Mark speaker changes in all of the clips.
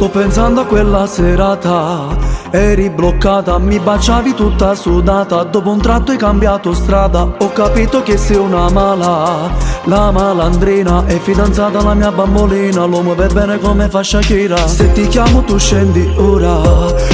Speaker 1: Sto pensando a quella serata, eri bloccata, mi baciavi tutta sudata. Dopo un tratto hai cambiato strada, ho capito che sei una mala, la malandrina. È fidanzata alla mia bambolina, lo muove bene come fa Shakira. Se ti chiamo tu scendi ora,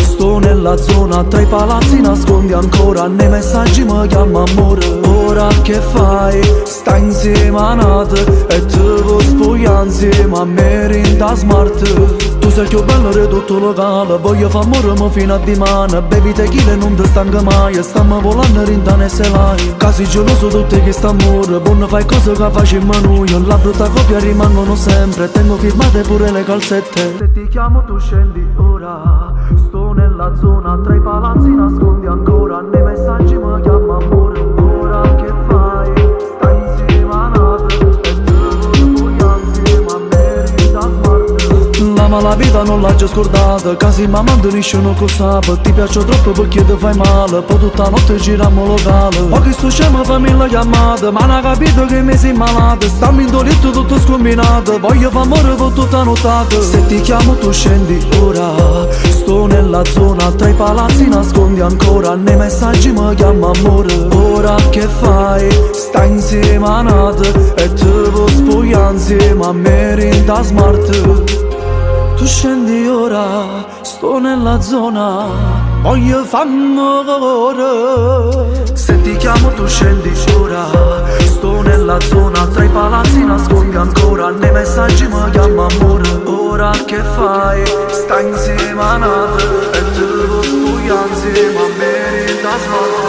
Speaker 1: sto nella zona, tra i palazzi nascondi ancora. Nei messaggi mi chiama amore. Ora che fai? Stai insieme a Nat e te vuoi spogliare insieme a me in da smart. Tu sei più bello di tutto locale, voglio fa amore fino a dimane. Bevi tequila e non ti stanca mai, e stiamo volando rintane se l'hai. Casi geloso tutti che sta amore, buono fai cose che facciamo noi. La brutta coppia rimangono sempre, tengo firmate pure le calzette. Se ti chiamo tu scendi ora, sto nella zona, tra i palazzi nascondi ancora. Nei messaggi mi chiama amore. Ora che fai? Stai insieme a Nat e te vuoi insieme a me da smart. La malavita non l'ha già scordata, casi mamma non con sabato. Ti piaccio troppo perché ti fai male, poi tutta notte giriamo locale. Ma che sto scemo fammi la chiamata, ma non ha capito che mi sei malata. Stammi in letto tutto scombinato, voglio fa amore per tutta nottata. Se ti chiamo tu scendi ora, sto nella zona, tra i palazzi nascondi ancora. Nei messaggi mi chiama amore. Ora che fai? Stai insieme a Nat e te vuoi spogliare insieme a me in da smart. Tu scendi ora, sto nella zona, voglio f'amore. Se ti chiamo tu scendi ora, sto nella zona, tra i palazzi nascondi ancora. Nei messaggi mi chiama amore. Ora che fai? Stai insieme a Nat e te vuoi spogliare insieme a me da smart.